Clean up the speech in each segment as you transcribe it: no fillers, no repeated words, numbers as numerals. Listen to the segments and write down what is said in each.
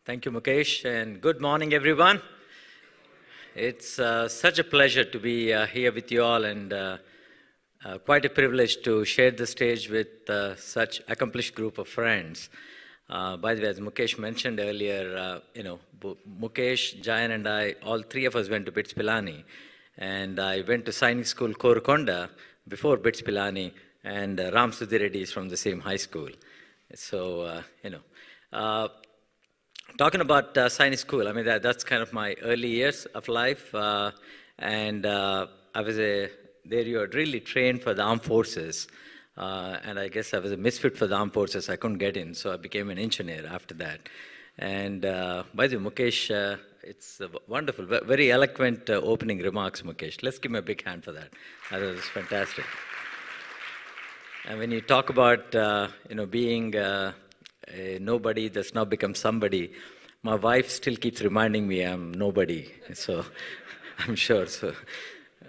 Thank you, Mukesh, and good morning, everyone. It's such a pleasure to be here with you all, and quite a privilege to share the stage with such accomplished group of friends. By the way, as Mukesh mentioned earlier, Mukesh, Jayan, and I, all three of us went to BITS Pilani, and I went to Sainik School, Korukonda, before BITS Pilani, and Ram Sudhi Reddy is from the same high school. So, talking about Sainik School, I mean, that's kind of my early years of life. And I was there you were really trained for the armed forces. And I guess I was a misfit for the armed forces. I couldn't get in, so I became an engineer after that. And by the way, Mukesh, it's wonderful, very eloquent opening remarks, Mukesh. Let's give him a big hand for that. That was fantastic. And when you talk about, being a nobody that's now become somebody, my wife still keeps reminding me I'm nobody, so I'm sure. So,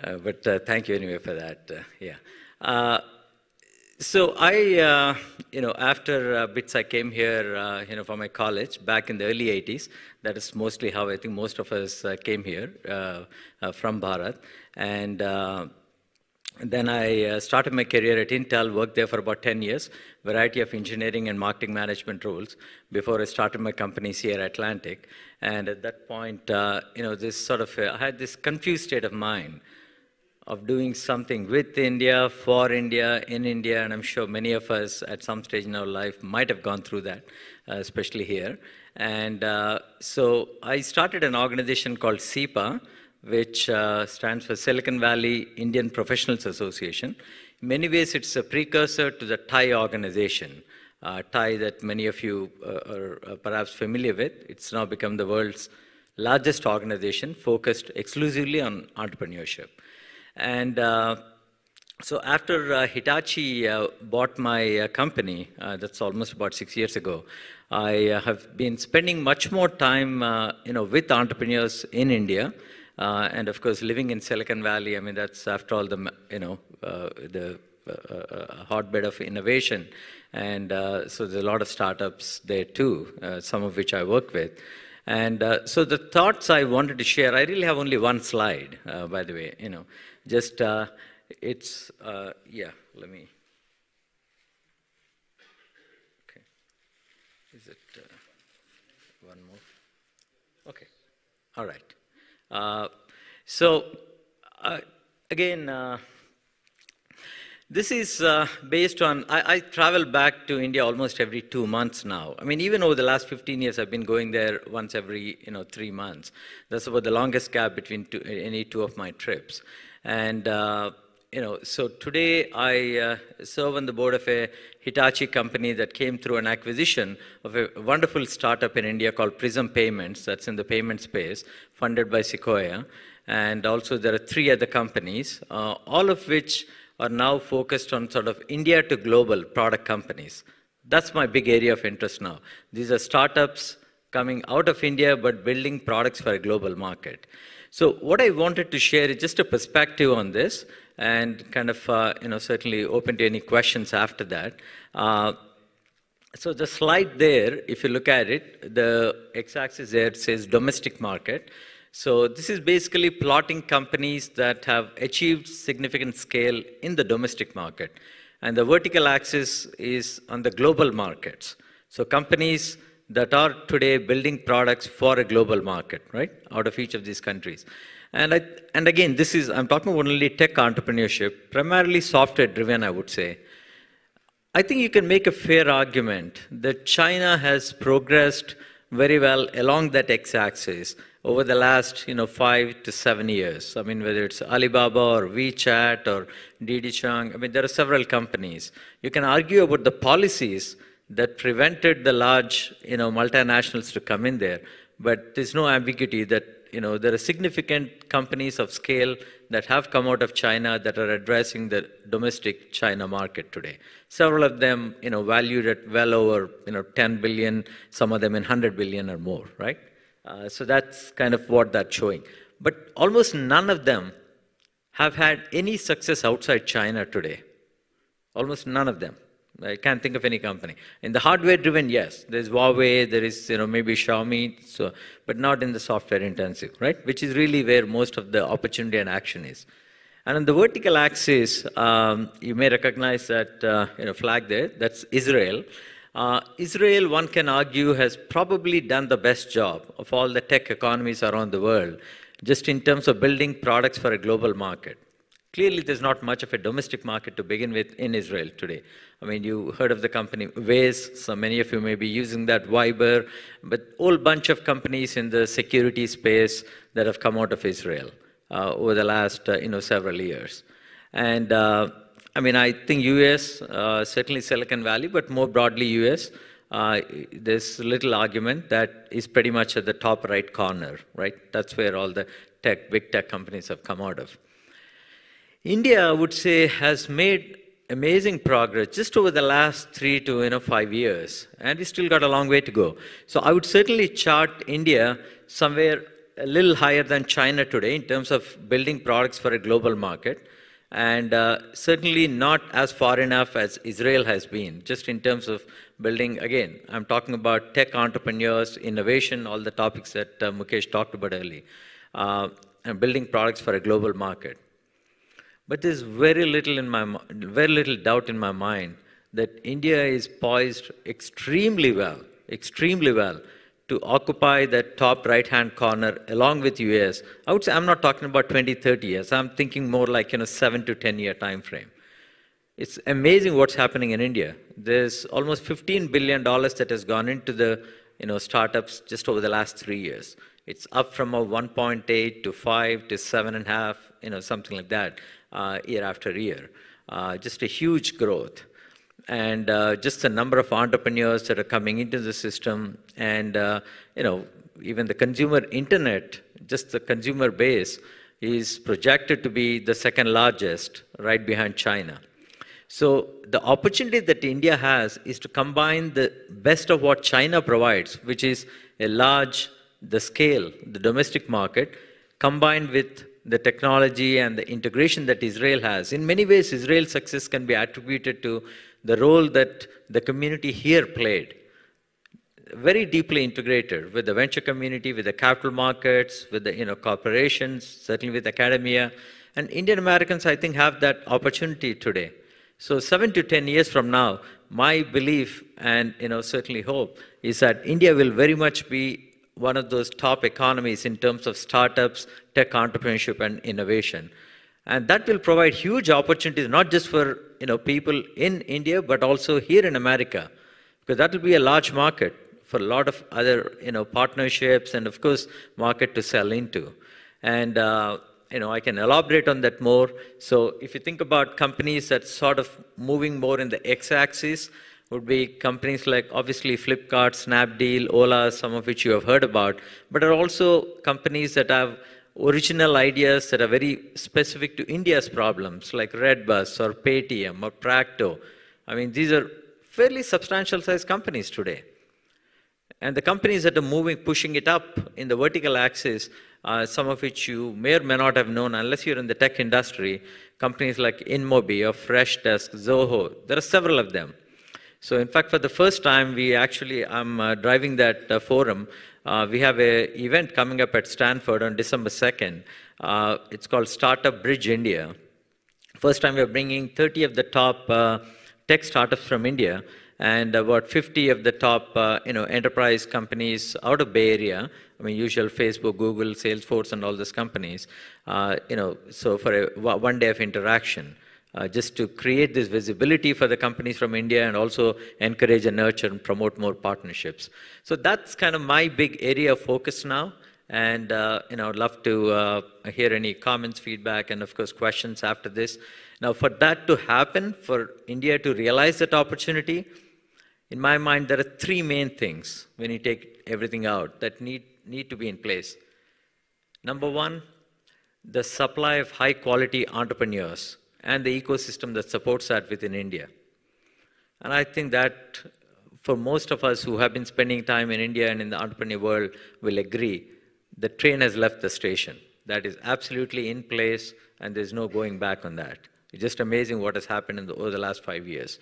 but thank you anyway for that. So I, after BITS, I came here, for my college back in the early 80s. That is mostly how I think most of us came here from Bharat. And then I started my career at Intel, worked there for about 10 years, variety of engineering and marketing management roles before I started my company, Sierra Atlantic. And at that point, this sort of, I had this confused state of mind of doing something with India, for India, in India, and I'm sure many of us at some stage in our life might have gone through that, especially here. And so I started an organization called SIPA, which stands for Silicon Valley Indian Professionals Association. In many ways, it's a precursor to the TIE organization, TIE that many of you are perhaps familiar with. It's now become the world's largest organization focused exclusively on entrepreneurship. And so after Hitachi bought my company, that's almost about 6 years ago, I have been spending much more time, with entrepreneurs in India. And of course, living in Silicon Valley, I mean, that's after all the hotbed of innovation. And so there's a lot of startups there too, some of which I work with. And so the thoughts I wanted to share, I really have only one slide, by the way, just it's, let me, okay. Is it one more? Okay, all right. Again, this is based on, I travel back to India almost every 2 months now. I mean, even over the last 15 years, I've been going there once every, 3 months. That's about the longest gap between any two of my trips. And, so today I serve on the board of a Hitachi company that came through an acquisition of a wonderful startup in India called Prism Payments, that's in the payment space, funded by Sequoia. And also there are 3 other companies, all of which are now focused on sort of India to global product companies. That's my big area of interest now. These are startups coming out of India but building products for a global market. So what I wanted to share is just a perspective on this, and kind of, certainly open to any questions after that. So the slide there, if you look at it, the x-axis there says domestic market. So this is basically plotting companies that have achieved significant scale in the domestic market. And the vertical axis is on the global markets. So companies that are today building products for a global market, right, out of each of these countries. And again, I'm talking about only tech entrepreneurship, primarily software driven, I would say. I think you can make a fair argument that China has progressed very well along that x-axis over the last 5 to 7 years. I mean, whether it's Alibaba or WeChat or Didi Chang, I mean, there are several companies. You can argue about the policies that prevented the large multinationals to come in there, but there's no ambiguity that there are significant companies of scale that have come out of China that are addressing the domestic China market today. Several of them, valued at well over, 10 billion, some of them in 100 billion or more, right? So that's kind of what that's showing. But almost none of them have had any success outside China today. Almost none of them. I can't think of any company. In the hardware-driven, yes, there's Huawei, there is maybe Xiaomi, so, but not in the software-intensive, right? Which is really where most of the opportunity and action is. And on the vertical axis, you may recognize that flag there. That's Israel. Israel, one can argue, has probably done the best job of all the tech economies around the world, just in terms of building products for a global market. Clearly, there's not much of a domestic market to begin with in Israel today. I mean, you heard of the company Waze, so many of you may be using that, Viber, but a whole bunch of companies in the security space that have come out of Israel over the last several years. And I mean, I think US, certainly Silicon Valley, but more broadly US, there's little argument that is pretty much at the top right corner, right? That's where all the big tech companies have come out of. India, I would say, has made amazing progress just over the last 3 to 5 years, and we still got a long way to go. So I would certainly chart India somewhere a little higher than China today in terms of building products for a global market, and certainly not as far enough as Israel has been, just in terms of building, again, I'm talking about tech entrepreneurs, innovation, all the topics that Mukesh talked about earlier, and building products for a global market. But there's very little doubt in my mind that India is poised extremely well to occupy that top right-hand corner along with US. I would say I'm not talking about 20, 30 years. I'm thinking more like 7 to 10 year time frame. It's amazing what's happening in India. There's almost $15 billion that has gone into the startups just over the last 3 years. It's up from a 1.8 to 5 to 7.5, something like that, year after year. Just a huge growth. And just the number of entrepreneurs that are coming into the system, and even the consumer internet, just the consumer base is projected to be the second largest, right behind China. So the opportunity that India has is to combine the best of what China provides, which is the scale, the domestic market, combined with the technology and the integration that Israel has. In many ways, Israel's success can be attributed to the role that the community here played. Very deeply integrated with the venture community, with the capital markets, with the corporations, certainly with academia. And Indian Americans, I think, have that opportunity today. So 7 to 10 years from now, my belief and certainly hope is that India will very much be one of those top economies in terms of startups, tech entrepreneurship, and innovation. And that will provide huge opportunities, not just for people in India, but also here in America, because that will be a large market for a lot of other partnerships and, of course, market to sell into. And I can elaborate on that more. So if you think about companies that sort of moving more in the x-axis, would be companies like, obviously, Flipkart, Snapdeal, Ola, some of which you have heard about, but are also companies that have original ideas that are very specific to India's problems, like Redbus or Paytm or Practo. I mean, these are fairly substantial sized companies today. And the companies that are pushing it up in the vertical axis, some of which you may or may not have known unless you're in the tech industry, companies like InMobi or Freshdesk, Zoho, there are several of them. So in fact, for the first time, I'm driving that forum. We have an event coming up at Stanford on December 2nd. It's called Startup Bridge India. First time we're bringing 30 of the top tech startups from India and about 50 of the top enterprise companies out of Bay Area. I mean, usual Facebook, Google, Salesforce, and all those companies. So for a 1 day of interaction. Just to create this visibility for the companies from India and also encourage and nurture and promote more partnerships. So that's kind of my big area of focus now. And I'd love to hear any comments, feedback, and of course questions after this. Now, for that to happen, for India to realize that opportunity, in my mind, there are 3 main things when you take everything out that need to be in place. Number 1, the supply of high-quality entrepreneurs and the ecosystem that supports that within India. And I think that for most of us who have been spending time in India and in the entrepreneur world will agree, the train has left the station. That is absolutely in place, and there's no going back on that. It's just amazing what has happened over the last 5 years.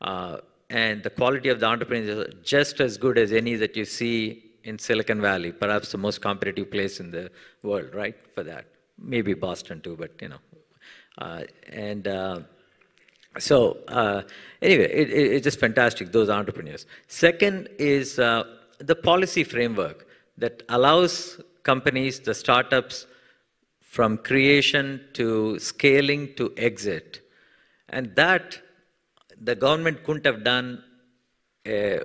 And the quality of the entrepreneurs is just as good as any that you see in Silicon Valley, perhaps the most competitive place in the world, right, for that. Maybe Boston too, but, you know. And so anyway, it's just fantastic, those entrepreneurs. Second is the policy framework that allows companies, the startups, from creation to scaling to exit. And that the government couldn't have done a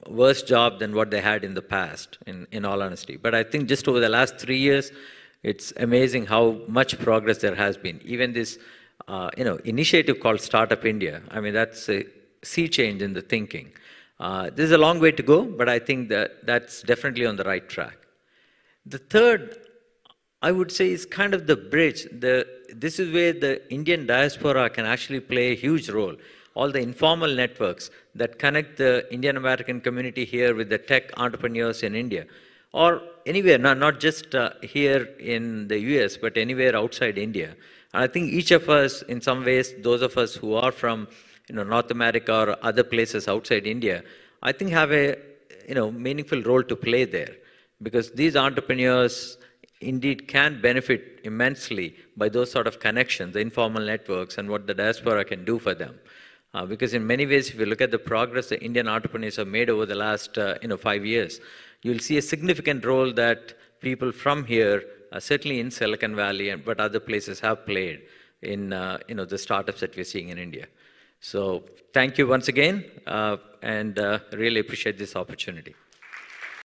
worse job than what they had in the past, in all honesty. But I think just over the last 3 years, it's amazing how much progress there has been. Even this initiative called Startup India, I mean, that's a sea change in the thinking. This is a long way to go, but I think that that's definitely on the right track. The third, I would say, is kind of the bridge. This is where the Indian diaspora can actually play a huge role. All the informal networks that connect the Indian American community here with the tech entrepreneurs in India, or anywhere, not just here in the US, but anywhere outside India. And I think each of us, in some ways, those of us who are from North America or other places outside India, I think have a meaningful role to play there, because these entrepreneurs indeed can benefit immensely by those sort of connections, the informal networks, and what the diaspora can do for them. Because in many ways, if you look at the progress the Indian entrepreneurs have made over the last 5 years, you'll see a significant role that people from here, certainly in Silicon Valley, but other places have played in the startups that we're seeing in India. So thank you once again, and really appreciate this opportunity.